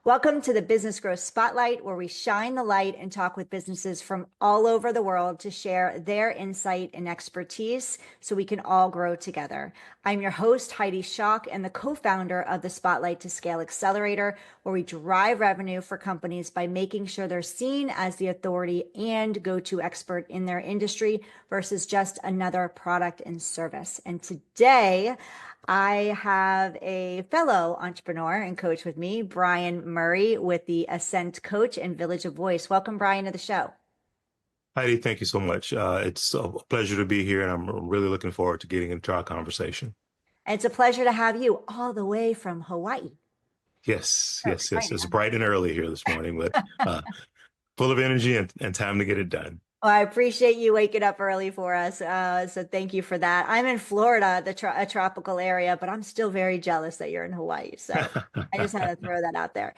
Welcome to the Business Growth Spotlight, where we shine the light and talk with businesses from all over the world to share their insight and expertise so we can all grow together. I'm your host, Heidi Schalk, and the co-founder of the Spotlight to Scale Accelerator, where we drive revenue for companies by making sure they're seen as the authority and go-to expert in their industry versus just another product and service. And today, I have a fellow entrepreneur and coach with me, Brian Murray with the ASCENT Coach and Village of Voice. Welcome, Brian, to the show. Heidi, thank you so much. It's a pleasure to be here, and I'm really looking forward to getting into our conversation. And it's a pleasure to have you all the way from Hawaii. Yes, So yes, yes. exciting. It's bright and early here this morning, but full of energy and time to get it done. Well, I appreciate you waking up early for us. So thank you for that. I'm in Florida, a tropical area, but I'm still very jealous that you're in Hawaii. So I just had to throw that out there.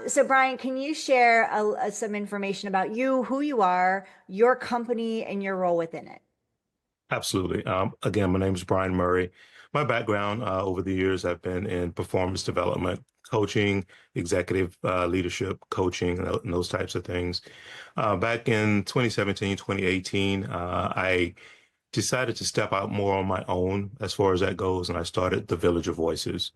So Brian, can you share some information about you, who you are, your company, and your role within it? Absolutely. Again, my name is Brian Murray. My background over the years, I've been in performance development, coaching, executive leadership, coaching, and those types of things. Back in 2017, 2018, I decided to step out more on my own as far as that goes, and I started the Village of Voices.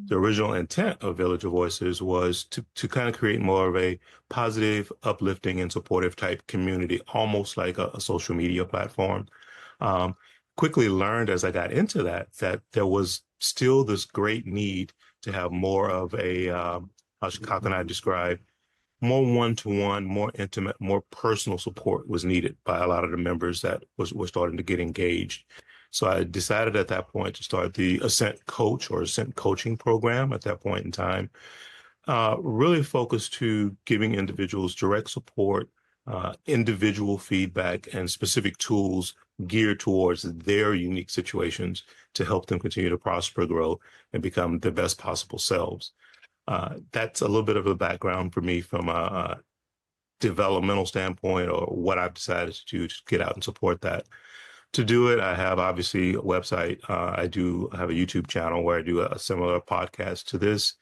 The original intent of Village of Voices was to kind of create more of a positive, uplifting, and supportive type community, almost like a social media platform. Um, Quickly learned as I got into that there was still this great need to have more of a, how can I describe, more one-to-one, more intimate, more personal support was needed by a lot of the members that were starting to get engaged. So I decided at that point to start the ASCENT Coach or ASCENT Coaching Program at that point in time, really focused to giving individuals direct support, individual feedback, and specific tools geared towards their unique situations to help them continue to prosper, grow, and become their best possible selves. That's a little bit of a background for me from a developmental standpoint or what I've decided to do to get out and support that. To do it, I have obviously a website. I do have a YouTube channel where I do a similar podcast to this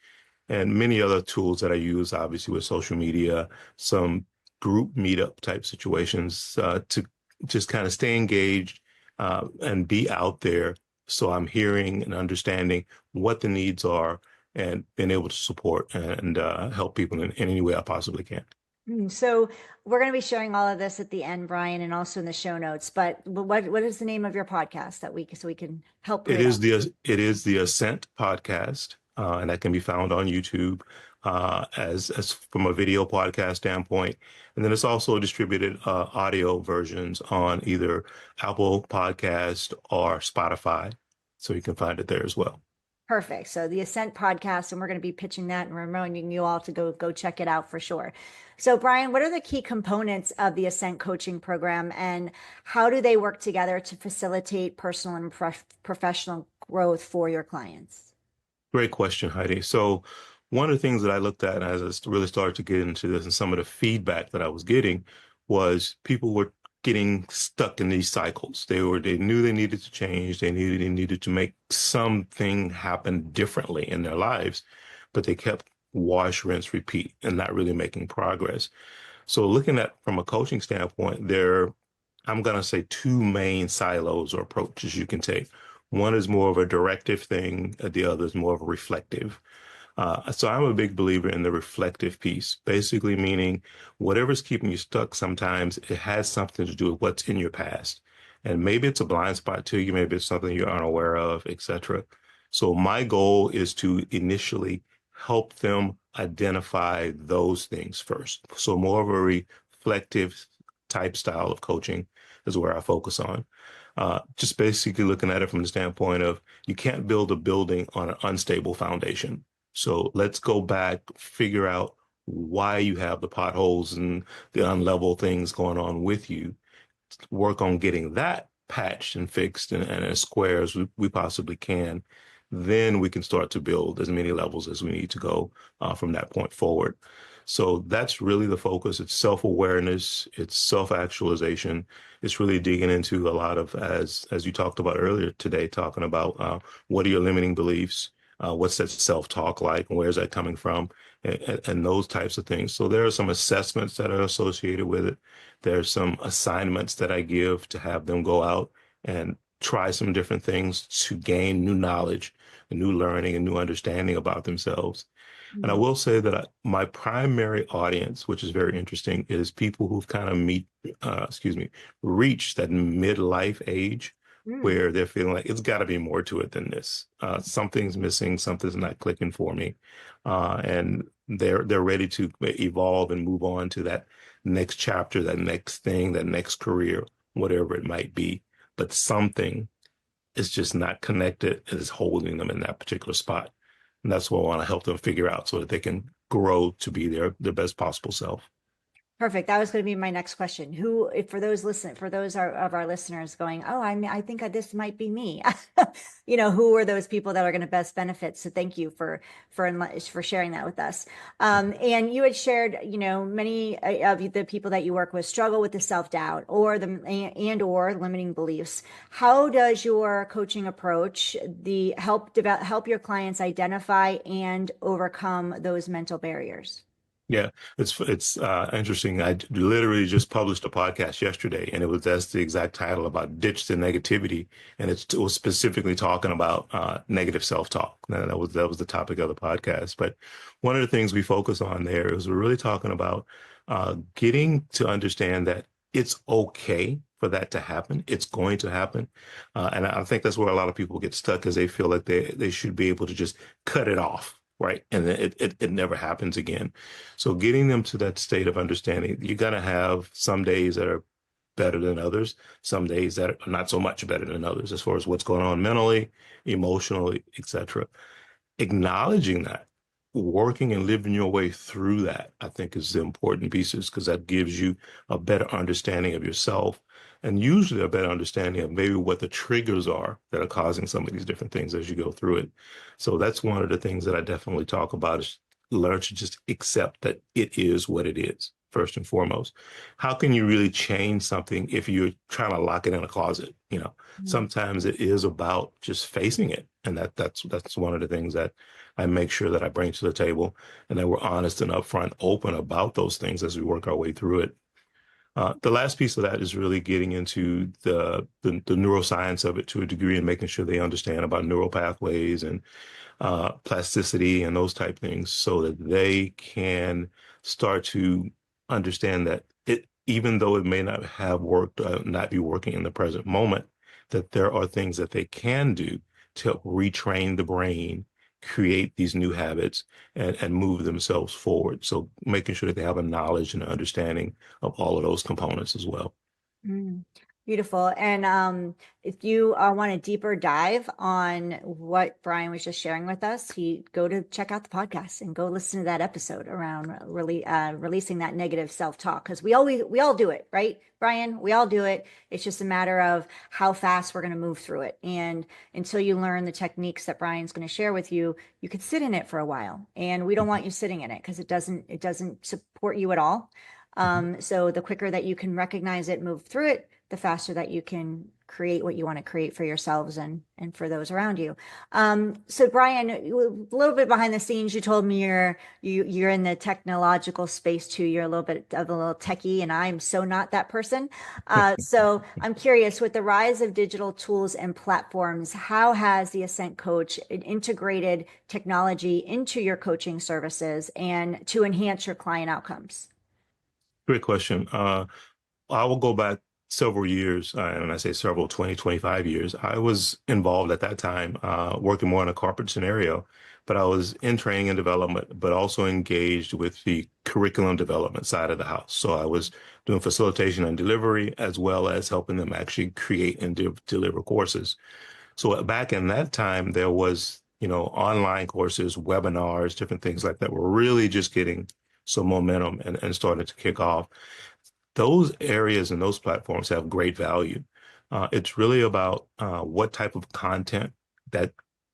and many other tools that I use, obviously with social media, some group meetup type situations to just kind of stay engaged and be out there. So I'm hearing and understanding what the needs are and being able to support and help people in any way I possibly can. So we're going to be sharing all of this at the end, Brian, and also in the show notes. But what is the name of your podcast so we can help It read is out? the ASCENT podcast, and that can be found on YouTube as from a video podcast standpoint. And then it's also distributed audio versions on either Apple Podcast or Spotify, so you can find it there as well. Perfect. So the Ascent podcast, and we're going to be pitching that and reminding you all to go check it out for sure. So Brian, what are the key components of the Ascent coaching program and how do they work together to facilitate personal and professional growth for your clients? Great question, Heidi. So one of the things that I looked at as I really started to get into this and some of the feedback that I was getting was people were getting stuck in these cycles. They knew they needed to change. They needed to make something happen differently in their lives, but they kept wash, rinse, repeat and not really making progress. So looking at from a coaching standpoint, I'm going to say two main silos or approaches you can take. One is more of a directive thing, the other is more of a reflective. So I'm a big believer in the reflective piece, basically meaning whatever's keeping you stuck, sometimes it has something to do with what's in your past. And maybe it's a blind spot to you, maybe it's something you're unaware of, etc. So my goal is to initially help them identify those things first. So more of a reflective type style of coaching is where I focus on. Just basically looking at it from the standpoint of you can't build a building on an unstable foundation. So let's go back, figure out why you have the potholes and the unlevel things going on with you. Work on getting that patched and fixed and as square as we possibly can. Then we can start to build as many levels as we need to go from that point forward. So that's really the focus. It's self-awareness, it's self-actualization. It's really digging into a lot of, as you talked about earlier today, talking about what are your limiting beliefs? What's that self-talk like, and where's that coming from? And those types of things. So there are some assessments that are associated with it. There's some assignments that I give to have them go out and try some different things to gain new knowledge, and new learning, and new understanding about themselves. And I Mm, will say that my primary audience, which is very interesting, is people who've kind of reached that midlife age mm, where they're feeling like it's got to be more to it than this. Something's missing, something's not clicking for me, and they're ready to evolve and move on to that next chapter, that next thing, that next career, whatever it might be. But something is just not connected and is holding them in that particular spot. And that's what I want to help them figure out so that they can grow to be their best possible self. perfect. That was going to be my next question. Who, if for those of our listeners going, oh, I think this might be me. Who are those people that are going to best benefit? So thank you for sharing that with us. And you had shared, many of the people that you work with struggle with the self-doubt or limiting beliefs. How does your coaching approach help your clients identify and overcome those mental barriers? Yeah, it's interesting. I literally just published a podcast yesterday, and that's the exact title, about ditch the negativity, and it was specifically talking about negative self-talk. That was the topic of the podcast. But one of the things we focus on there is we're really talking about getting to understand that it's okay for that to happen. It's going to happen, and I think that's where a lot of people get stuck, because they feel like they should be able to just cut it off, right? And then it never happens again. So getting them to that state of understanding, you're going to have some days that are better than others, some days that are not so much better than others as far as what's going on mentally, emotionally, etc. Acknowledging that, working and living your way through that, I think is the important pieces, because that gives you a better understanding of yourself, and usually a better understanding of maybe what the triggers are that are causing some of these different things as you go through it. So that's one of the things that I definitely talk about, is learn to just accept that it is what it is, first and foremost. How can you really change something if you're trying to lock it in a closet? Sometimes it is about just facing it. And that's one of the things that I make sure that I bring to the table, and that we're honest and upfront, open about those things as we work our way through it. The last piece of that is really getting into the neuroscience of it to a degree, and making sure they understand about neural pathways and plasticity and those type things, so that they can start to understand that even though it may not have worked, not be working in the present moment, that there are things that they can do to help retrain the brain, create these new habits, and move themselves forward. So making sure that they have a knowledge and an understanding of all of those components as well. Mm, beautiful. And if you want a deeper dive on what Brian was just sharing with us, he go to check out the podcast and go listen to that episode around releasing that negative self-talk, because we all do it, right, Brian? We all do it. It's just a matter of how fast we're going to move through it. And until you learn the techniques that Brian's going to share with you, you could sit in it for a while. And we don't want you sitting in it, because it doesn't support you at all. So the quicker that you can recognize it, move through it, the faster that you can create what you want to create for yourselves and for those around you. So Brian, a little bit behind the scenes, you told me you're in the technological space too. You're a little bit of a little techie, and I'm so not that person. So I'm curious, with the rise of digital tools and platforms, how has the Ascent Coach integrated technology into your coaching services and to enhance your client outcomes? Great question. I will go back several years, and when I say several, 20, 25 years. I was involved at that time, working more in a corporate scenario, but I was in training and development, but also engaged with the curriculum development side of the house. So I was doing facilitation and delivery, as well as helping them actually create and deliver courses. So back in that time, there was, online courses, webinars, different things like that were really just getting some momentum and starting to kick off. Those areas and those platforms have great value. It's really about what type of content that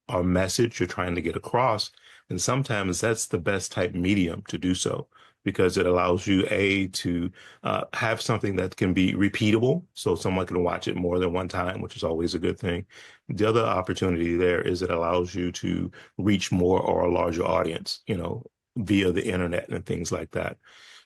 or message you're trying to get across. And sometimes that's the best type medium to do so. because it allows you to have something that can be repeatable, so someone can watch it more than one time, which is always a good thing. The other opportunity there is it allows you to reach more or a larger audience, via the internet and things like that.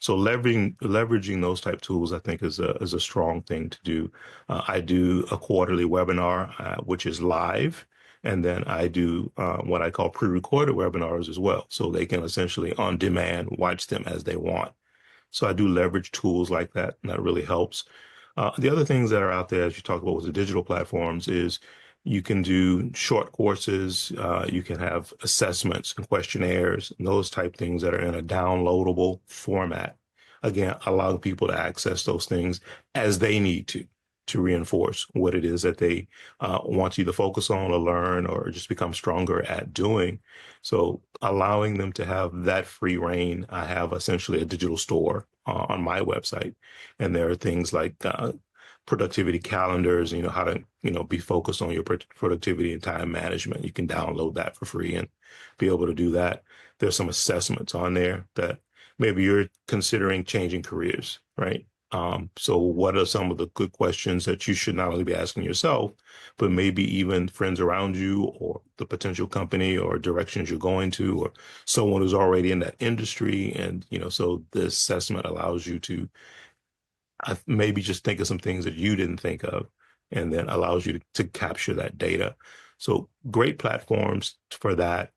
So leveraging those type tools, I think, is a strong thing to do. I do a quarterly webinar, which is live. And then I do what I call pre-recorded webinars as well. So they can essentially on demand watch them as they want. So I do leverage tools like that, and that really helps. The other things that are out there, as you talk about with the digital platforms, is you can do short courses, you can have assessments and questionnaires, and those type things that are in a downloadable format. Again, allowing people to access those things as they need to reinforce what it is that they want you to focus on or learn or just become stronger at doing. So allowing them to have that free reign. I have essentially a digital store on my website, and there are things like productivity calendars, how to, be focused on your productivity and time management. You can download that for free and be able to do that. There's some assessments on there that maybe you're considering changing careers, right? So what are some of the good questions that you should not only be asking yourself, but maybe even friends around you or the potential company or directions you're going to, or someone who's already in that industry. And, so the assessment allows you to maybe just think of some things that you didn't think of, and then allows you to capture that data. So great platforms for that.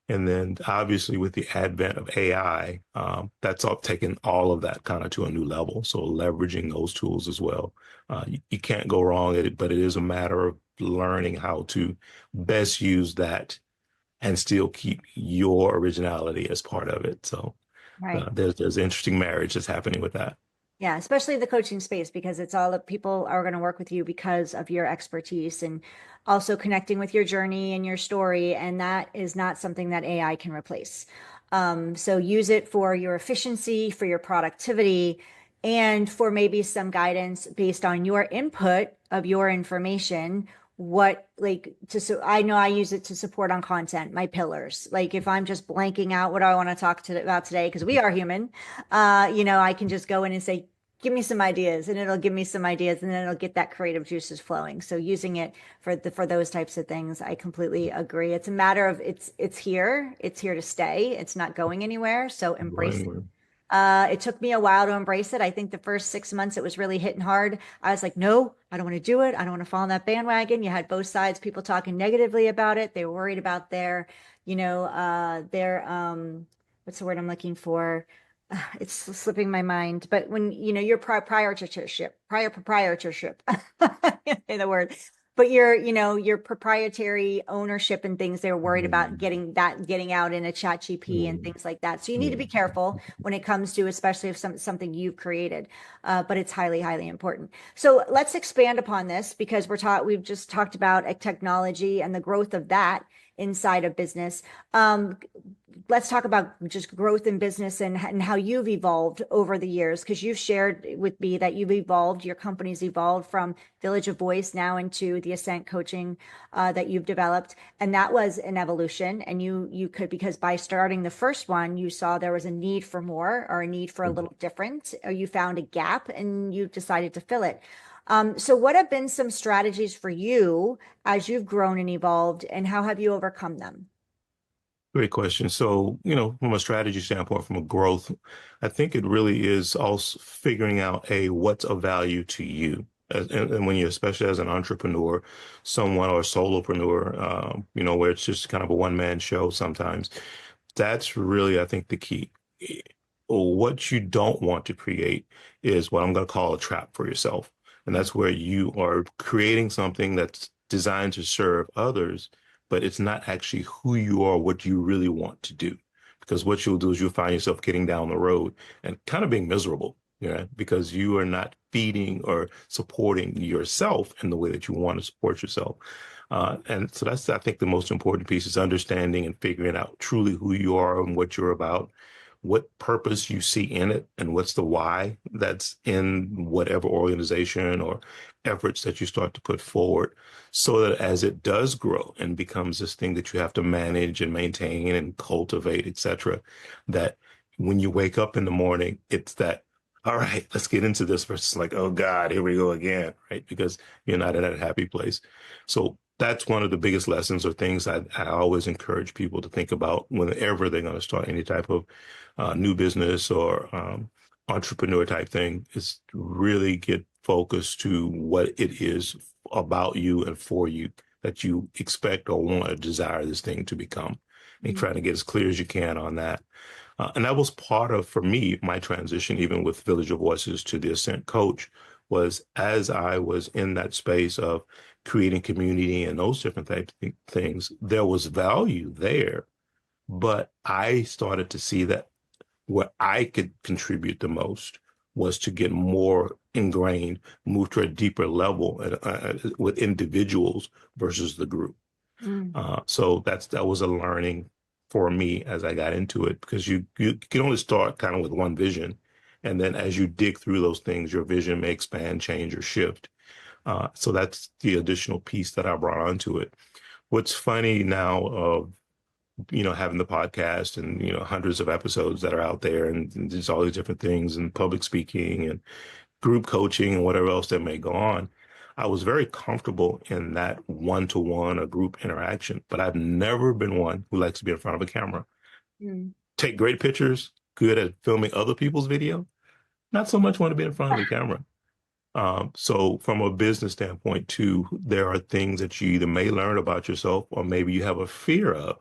And then obviously with the advent of AI, that's all taken all of that kind of to a new level. So leveraging those tools as well. You can't go wrong at it, but it is a matter of learning how to best use that and still keep your originality as part of it. So Right. there's an interesting marriage that's happening with that. Yeah, especially the coaching space, because it's all that people are going to work with you because of your expertise and also connecting with your journey and your story. And that is not something that AI can replace. So use it for your efficiency, for your productivity, and for maybe some guidance based on your input of your information. What like to so I know I use it to support on content, my pillars. Like if I'm just blanking out what I want to talk to about today, because we are human, I can just go in and say, give me some ideas, and it'll give me some ideas, and then it'll get that creative juices flowing. So using it for those types of things, I completely agree. It's a matter of it's here to stay. It's not going anywhere. So embrace it. Right. It took me a while to embrace it. I think the first 6 months it was really hitting hard. I was like, no, I don't want to do it. I don't want to fall on that bandwagon. You had both sides, people talking negatively about it. They were worried about what's the word I'm looking for? It's slipping my mind. But when your prior proprietorship, in the word, but your proprietary ownership and things, they were worried about Mhm. getting out in a chat GP and Mhm. things like that. So you need to be Mhm. careful when it comes to, especially if something you've created. But it's highly, highly important. So let's expand upon this, because we've just talked about technology and the growth of that inside of business. Um, let's talk about just growth in business and how you've evolved over the years, because you've shared with me that your company's evolved from Village of Voice now into the ASCENT Coaching that you've developed. And that was an evolution. And you could, because by starting the first one, you saw there was a need for more, or a need for a little different, or you found a gap and you decided to fill it. So what have been some strategies for you as you've grown and evolved, and how have you overcome them? Great question. So, from a strategy standpoint, from a growth, I think it really is also figuring out what's of value to you. And when especially as an entrepreneur, someone or a solopreneur, where it's just kind of a one-man show sometimes, that's really, I think, the key. What you don't want to create is what I'm going to call a trap for yourself. And that's where you are creating something that's designed to serve others, but it's not actually who you are, what you really want to do. Because what you'll do is you'll find yourself getting down the road and kind of being miserable, because you are not feeding or supporting yourself in the way that you want to support yourself. And so that's, I think, the most important piece is understanding and figuring out truly who you are and what you're about, what purpose you see in it, and what's the why that's in whatever organization or efforts that you start to put forward, so that as it does grow and becomes this thing that you have to manage and maintain and cultivate, etc., that when you wake up in the morning, it's that, all right, let's get into this versus like, oh God, here we go again, right? Because you're not in a happy place. So that's one of the biggest lessons or things I always encourage people to think about whenever they're going to start any type of new business or entrepreneur type thing is really get focused to what it is about you and for you that you expect or want or desire this thing to become. And Mm, trying to get as clear as you can on that. And that was part of, for me, my transition, even with Village of Voices to the Ascent Coach, was as I was in that space of creating community and those different types of things, there was value there. But I started to see that where I could contribute the most was to get more ingrained, move to a deeper level with individuals versus the group. mm, So that was a learning for me as I got into it because you can only start kind of with one vision, and then as you dig through those things, your vision may expand, change, or shift. So that's the additional piece that I brought onto it. What's funny now of having the podcast and hundreds of episodes that are out there, and there's all these different things and public speaking and group coaching and whatever else that may go on. I was very comfortable in that one-to-one or group interaction, but I've never been one who likes to be in front of a camera. mm. Take great pictures, good at filming other people's video, not so much want to be in front of the camera. So from a business standpoint too, there are things that you either may learn about yourself or maybe you have a fear of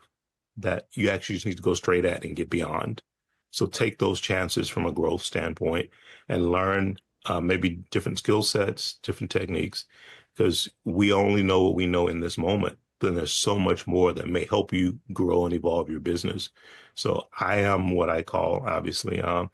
that you actually just need to go straight at and get beyond. So take those chances from a growth standpoint and learn maybe different skill sets, different techniques, because we only know what we know in this moment. Then there's so much more that may help you grow and evolve your business. So I am what I call, obviously, a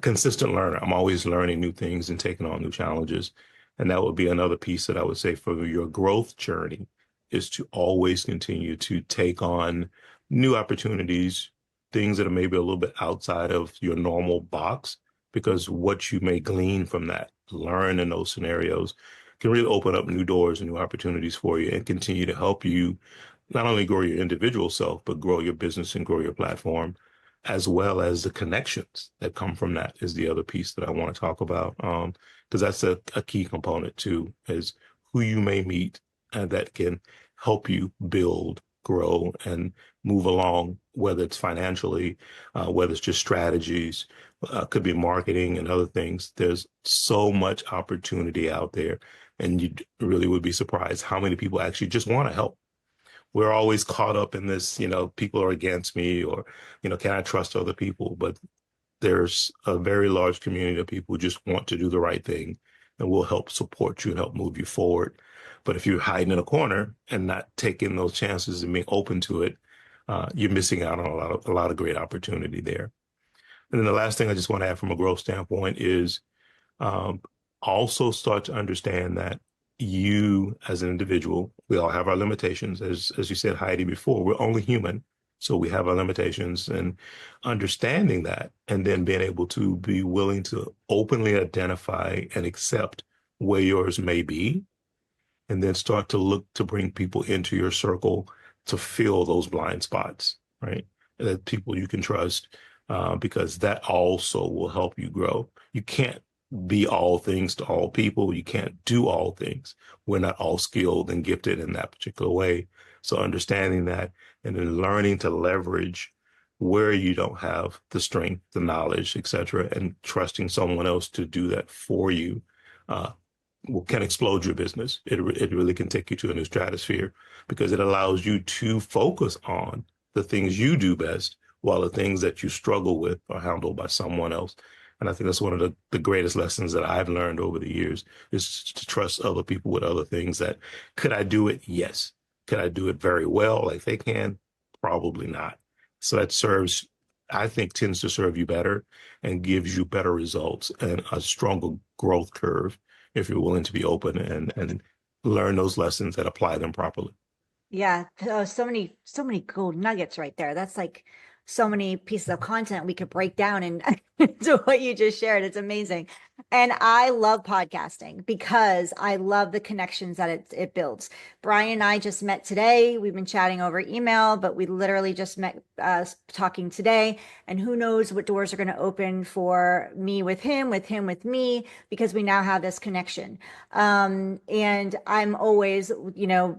consistent learner. I'm always learning new things and taking on new challenges. And that would be another piece that I would say for your growth journey is to always continue to take on new opportunities, things that are maybe a little bit outside of your normal box, because what you may glean from that, learn in those scenarios, can really open up new doors and new opportunities for you and continue to help you not only grow your individual self, but grow your business and grow your platform, as well as the connections that come from that is the other piece that I want to talk about. Because that's a key component too, is who you may meet and that can help you build, grow, and move along, whether it's financially, whether it's just strategies, could be marketing and other things. There's so much opportunity out there, and you really would be surprised how many people actually just want to help. We're always caught up in this, people are against me or, can I trust other people? But there's a very large community of people who just want to do the right thing and will help support you and help move you forward. But if you're hiding in a corner and not taking those chances and being open to it, you're missing out on a lot of great opportunity there. And then the last thing I just want to add from a growth standpoint is um, also start to understand that you as an individual, we all have our limitations. As you said, Heidi, before, we're only human. So we have our limitations and understanding that and then being able to be willing to openly identify and accept where yours may be and then start to look to bring people into your circle to fill those blind spots, right? That people you can trust, because that also will help you grow. You can't be all things to all people. You can't do all things. We're not all skilled and gifted in that particular way. So understanding that and then learning to leverage where you don't have the strength, the knowledge, et cetera, and trusting someone else to do that for you, uh, can explode your business. It really can take you to a new stratosphere because it allows you to focus on the things you do best while the things that you struggle with are handled by someone else. And I think that's one of the greatest lessons that I've learned over the years is to trust other people with other things that could I do it? Yes. Could I do it very well like they can? Probably not. So that serves, I think, tends to serve you better and gives you better results and a stronger growth curve if you're willing to be open and learn those lessons and apply them properly. Yeah. Oh, so many cool nuggets right there. That's like so many pieces of content we could break down and to what you just shared. It's amazing. And I love podcasting because I love the connections that it builds. Brian and I just met today. We've been chatting over email, but we literally just met talking today. And who knows what doors are going to open for me with him with me, because we now have this connection. And I'm always,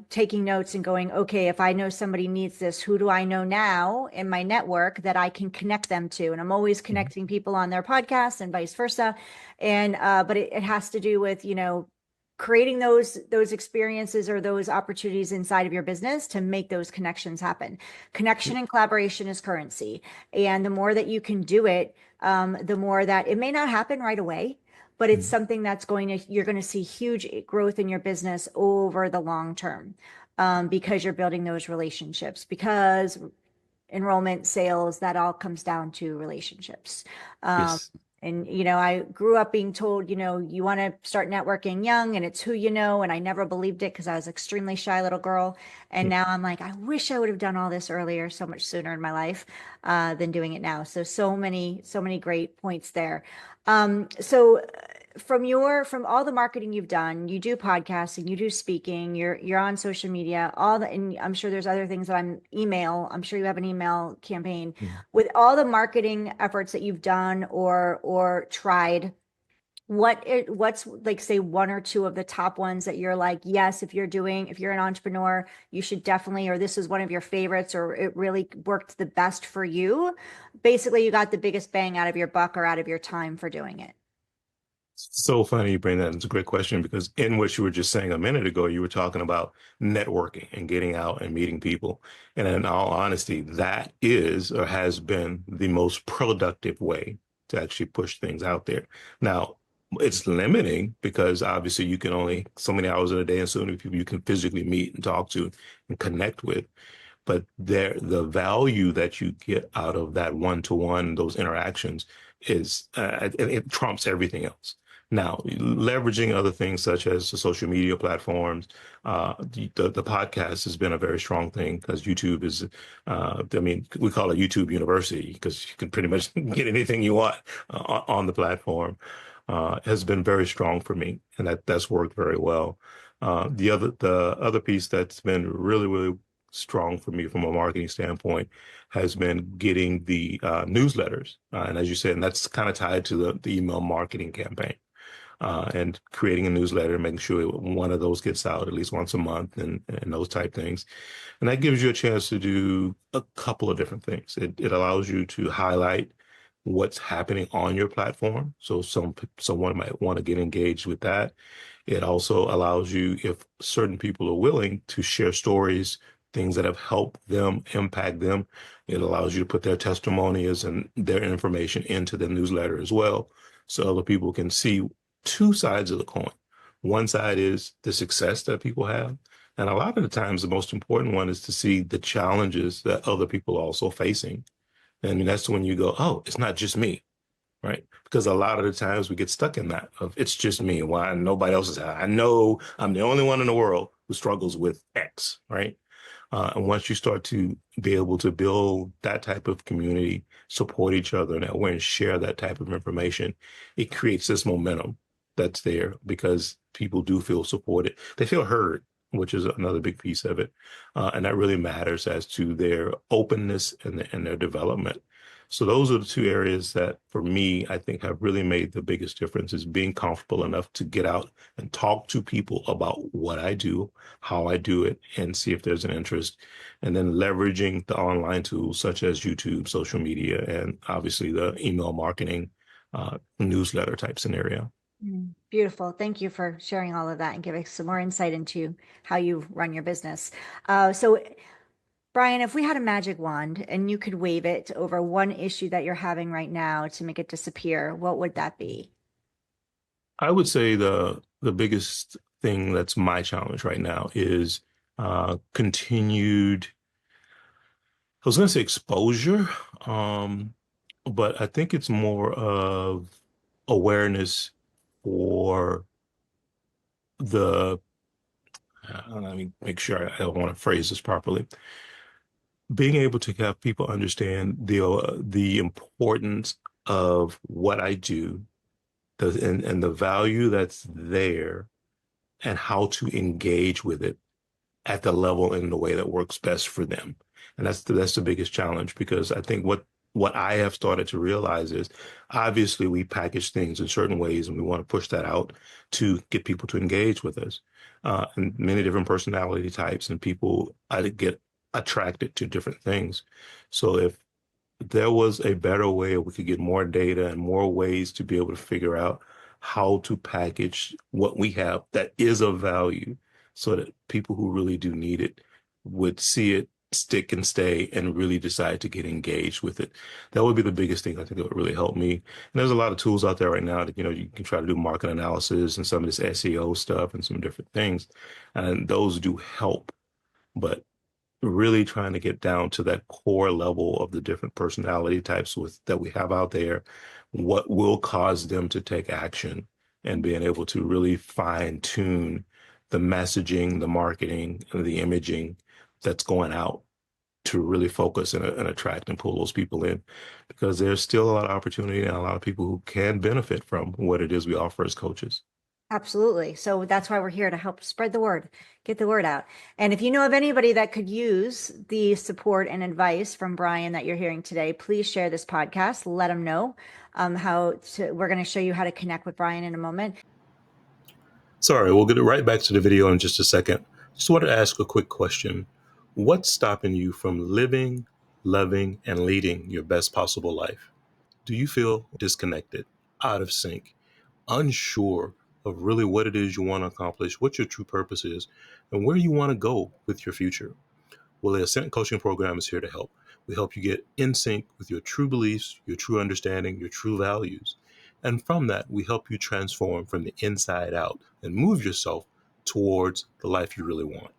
taking notes and going, okay, if I know somebody needs this, who do I know now in my network that I can connect them to? And I'm always Mhm. connecting people on their podcasts and vice versa. And but it has to do with, creating those experiences or those opportunities inside of your business to make those connections happen. Connection and collaboration is currency. And the more that you can do it, the more that it may not happen right away, but it's Mhm. something that's you're going to see huge growth in your business over the long term, because you're building those relationships, because enrollment, sales, that all comes down to relationships. Um, Yes. and, I grew up being told, you want to start networking young and it's who you know. And I never believed it because I was an extremely shy little girl. And now I'm like, I wish I would have done all this earlier, so much sooner in my life, than doing it now. So many great points there. So from all the marketing you've done, you do podcasting, you do speaking, you're on social media, and I'm sure there's other things that I'm sure you have an email campaign. Mhm. With all the marketing efforts that you've done or tried, what's like, say, one or two of the top ones that you're like, yes, if you're an entrepreneur, you should definitely, or this is one of your favorites, or it really worked the best for you. Basically, you got the biggest bang out of your buck or out of your time for doing it. So funny you bring that. It's a great question because in what you were just saying a minute ago, you were talking about networking and getting out and meeting people. And in all honesty, that is or has been the most productive way to actually push things out there. Now, it's limiting because obviously you can only so many hours in a day and so many people you can physically meet and talk to and connect with. But the value that you get out of that one-to-one, those interactions is it trumps everything else. Now, leveraging other things such as the social media platforms, the podcast has been a very strong thing because YouTube is, I mean, we call it YouTube University because you can pretty much get anything you want on the platform. Has been very strong for me, and that's worked very well. The other piece that's been really, really strong for me from a marketing standpoint has been getting the newsletters. And as you said, and that's kind of tied to the email marketing campaign and creating a newsletter, making sure one of those gets out at least once a month and those type things. And that gives you a chance to do a couple of different things. It allows you to highlight what's happening on your platform. So someone might want to get engaged with that. It also allows you, if certain people are willing, to share stories, things that have helped them, impact them. It allows you to put their testimonials and their information into the newsletter as well. So other people can see two sides of the coin. One side is the success that people have. And a lot of the times, the most important one is to see the challenges that other people are also facing. And that's when you go, oh, it's not just me, right? Because a lot of the times we get stuck in that of it's just me. Why nobody else is. I know I'm the only one in the world who struggles with X, right? And once you start to be able to build that type of community, support each other in that way, and share that type of information, it creates this momentum that's there because people do feel supported. They feel heard, which is another big piece of it. And that really matters as to their openness and their development. So those are the two areas that for me, I think have really made the biggest difference is being comfortable enough to get out and talk to people about what I do, how I do it, and see if there's an interest. And then leveraging the online tools such as YouTube, social media, and obviously the email marketing, newsletter type scenario. Beautiful. Thank you for sharing all of that and giving some more insight into how you run your business. So, Brian, if we had a magic wand and you could wave it over one issue that you're having right now to make it disappear, what would that be? I would say the biggest thing that's my challenge right now is continued. I was going to say exposure, um, but I think it's more of awareness for the. Let me make sure I want to phrase this properly. Being able to have people understand the importance of what I do, and the value that's there and how to engage with it at the level and the way that works best for them. And that's the biggest challenge because I think what I have started to realize is obviously we package things in certain ways and we want to push that out to get people to engage with us. And many different personality types and people I get attracted to different things. So if there was a better way we could get more data and more ways to be able to figure out how to package what we have that is of value so that people who really do need it would see it, stick and stay, and really decide to get engaged with it. That would be the biggest thing I think that would really help me. And there's a lot of tools out there right now that, you can try to do market analysis and some of this SEO stuff and some different things. And those do help. But really trying to get down to that core level of the different personality types that we have out there, what will cause them to take action, and being able to really fine tune the messaging, the marketing, and the imaging that's going out to really focus and attract and pull those people in, because there's still a lot of opportunity and a lot of people who can benefit from what it is we offer as coaches. Absolutely. So that's why we're here to help spread the word, get the word out. And if you know of anybody that could use the support and advice from Brian that you're hearing today, please share this podcast. Let them know we're going to show you how to connect with Brian in a moment. Sorry, we'll get right back to the video in just a second. Just wanted to ask a quick question. What's stopping you from living, loving, and leading your best possible life? Do you feel disconnected, out of sync, unsure of really what it is you want to accomplish, what your true purpose is, and where you want to go with your future? Well, the ASCENT Coaching Program is here to help. We help you get in sync with your true beliefs, your true understanding, your true values. And from that, we help you transform from the inside out and move yourself towards the life you really want.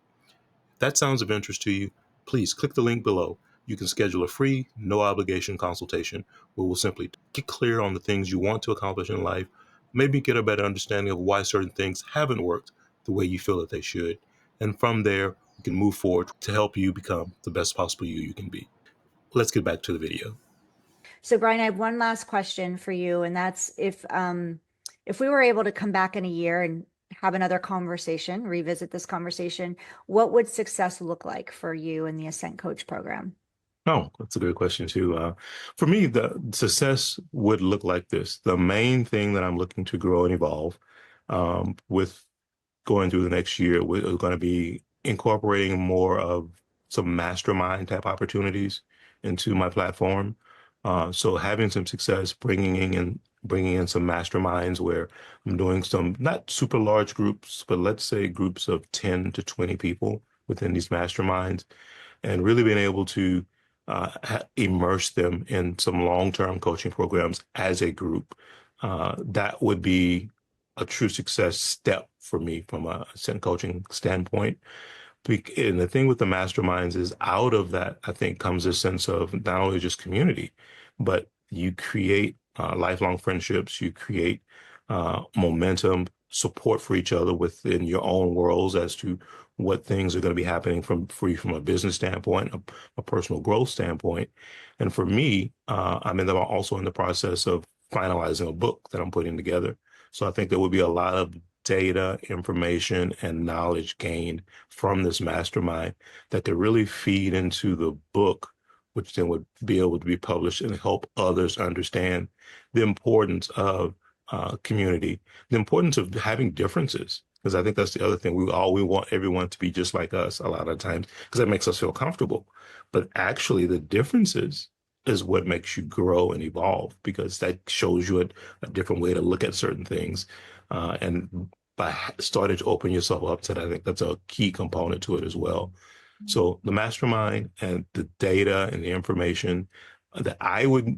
If that sounds of interest to you, please click the link below. You can schedule a free, no obligation consultation where we'll simply get clear on the things you want to accomplish in life, maybe get a better understanding of why certain things haven't worked the way you feel that they should. And from there, we can move forward to help you become the best possible you can be. Let's get back to the video. So Brian, I have one last question for you, and that's if we were able to come back in a year and have another conversation, revisit this conversation, what would success look like for you in the Ascent Coach program? Oh, that's a good question too. For me, the success would look like this. The main thing that I'm looking to grow and evolve with going through the next year, we're going to be incorporating more of some mastermind type opportunities into my platform. So having some success bringing in some masterminds where I'm doing some not super large groups, but let's say groups of 10 to 20 people within these masterminds, and really being able to immerse them in some long-term coaching programs as a group. That would be a true success step for me from a Ascent coaching standpoint. And the thing with the masterminds is out of that, I think, comes a sense of not only just community, but you create lifelong friendships, you create momentum, support for each other within your own worlds as to what things are going to be happening for you from a business standpoint, a personal growth standpoint. And for me, also in the process of finalizing a book that I'm putting together. So I think there would be a lot of data, information, and knowledge gained from this mastermind that could really feed into the book, which then would be able to be published and help others understand the importance of community, the importance of having differences. Because I think that's the other thing. We want everyone to be just like us a lot of times because that makes us feel comfortable. But actually, the differences is what makes you grow and evolve because that shows you a different way to look at certain things. And by starting to open yourself up to that, I think that's a key component to it as well. So the mastermind and the data and the information that I would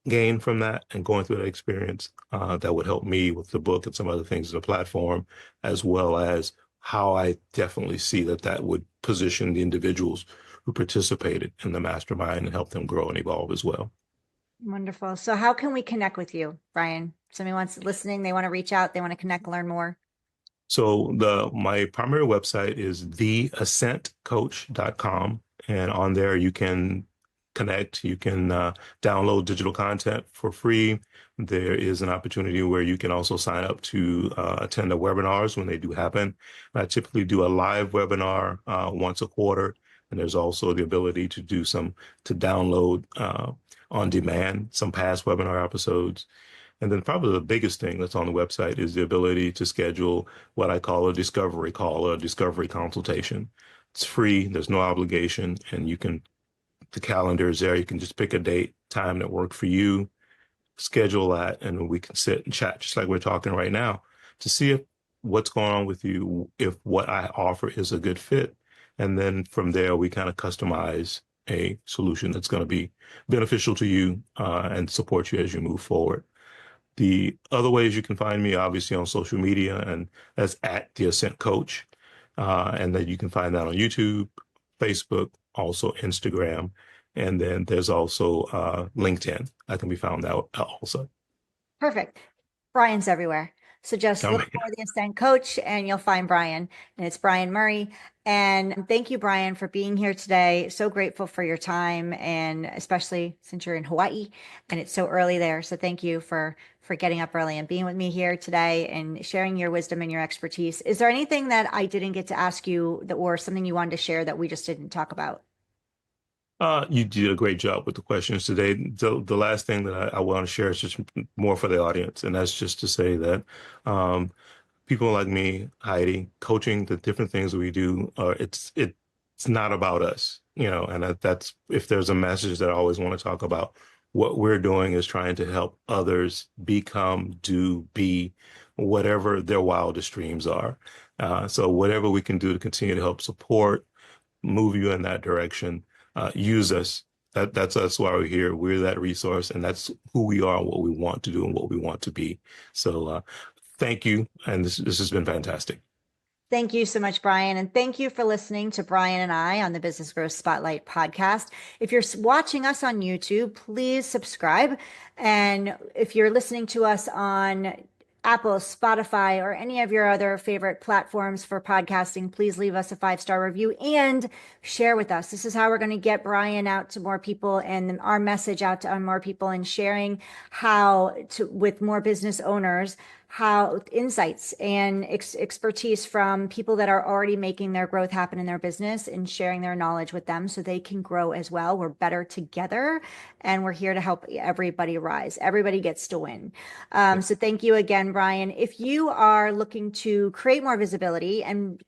gain from that and going through that experience, that would help me with the book and some other things in the platform, as well as how I definitely see that would position the individuals who participated in the mastermind and help them grow and evolve as well. Wonderful. So how can we connect with you, Brian? Somebody wants listening, they want to reach out, they want to connect, learn more. So my primary website is theascentcoach.com. And on there you can connect. You can download digital content for free. There is an opportunity where you can also sign up to attend the webinars when they do happen. I typically do a live webinar once a quarter, and there's also the ability to to download on demand some past webinar episodes. And then probably the biggest thing that's on the website is the ability to schedule what I call a discovery call or a discovery consultation. It's free, there's no obligation, and the calendar is there. You can just pick a date, time that worked for you, schedule that, and we can sit and chat just like we're talking right now to see if what's going on with you, if what I offer is a good fit. And then from there, we kind of customize a solution that's going to be beneficial to you and support you as you move forward. The other ways you can find me, obviously, on social media, and that's at the ASCENT Coach. And then you can find that on YouTube, Facebook, also Instagram. And then there's also LinkedIn. I can be found out also. Perfect. Brian's everywhere. So just Come look for the Ascent Coach and you'll find Brian. And it's Brian Murray. And thank you, Brian, for being here today. So grateful for your time, and especially since you're in Hawaii and it's so early there. So thank you for getting up early and being with me here today and sharing your wisdom and your expertise. Is there anything that I didn't get to ask you that, or something you wanted to share that we just didn't talk about? You did a great job with the questions today. The last thing that I want to share is just more for the audience, and that's just to say that um, people like me, Heidi, coaching, the different things that we do, it's not about us, and that's if there's a message that I always want to talk about. What we're doing is trying to help others become, do, be whatever their wildest dreams are. So whatever we can do to continue to help support, move you in that direction, use us. That's why we're here. We're that resource, and that's who we are, what we want to do, and what we want to be. So thank you, and this has been fantastic. Thank you so much, Brian. And thank you for listening to Brian and I on the Business Growth Spotlight podcast. If you're watching us on YouTube, please subscribe. And if you're listening to us on Apple, Spotify, or any of your other favorite platforms for podcasting, please leave us a 5-star review and share with us. This is how we're going to get Brian out to more people and our message out to more people, and sharing how to, with more business owners, how insights and expertise from people that are already making their growth happen in their business, and sharing their knowledge with them so they can grow as well. We're better together, and we're here to help everybody rise. Everybody gets to win. So thank you again, Brian. If you are looking to create more visibility and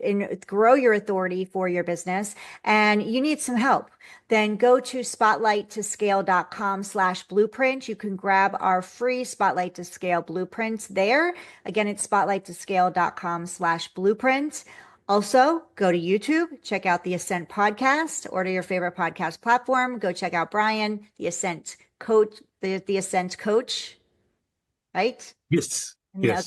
grow your authority for your business, and you need some help, then go to spotlighttoscale.com/blueprint. You can grab our free Spotlight to Scale blueprints there. Again, it's spotlighttoscale.com/blueprint. Also, go to YouTube, check out the Ascent podcast, order your favorite podcast platform, go check out Brian, the Ascent Coach, the Ascent Coach, right? Yes, Okay. yes,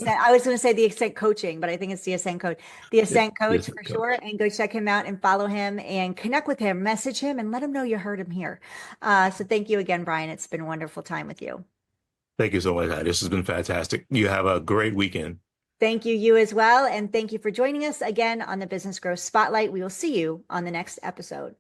I was going to say the Ascent Coaching, but I think it's the Ascent Coach. The yes, Ascent Coach yes. for sure. And go check him out and follow him and connect with him, message him, and let him know you heard him here. So thank you again, Brian. It's been a wonderful time with you. Thank you so much, Heidi. This has been fantastic. You have a great weekend. Thank you, you as well. And thank you for joining us again on the Business Growth Spotlight. We will see you on the next episode.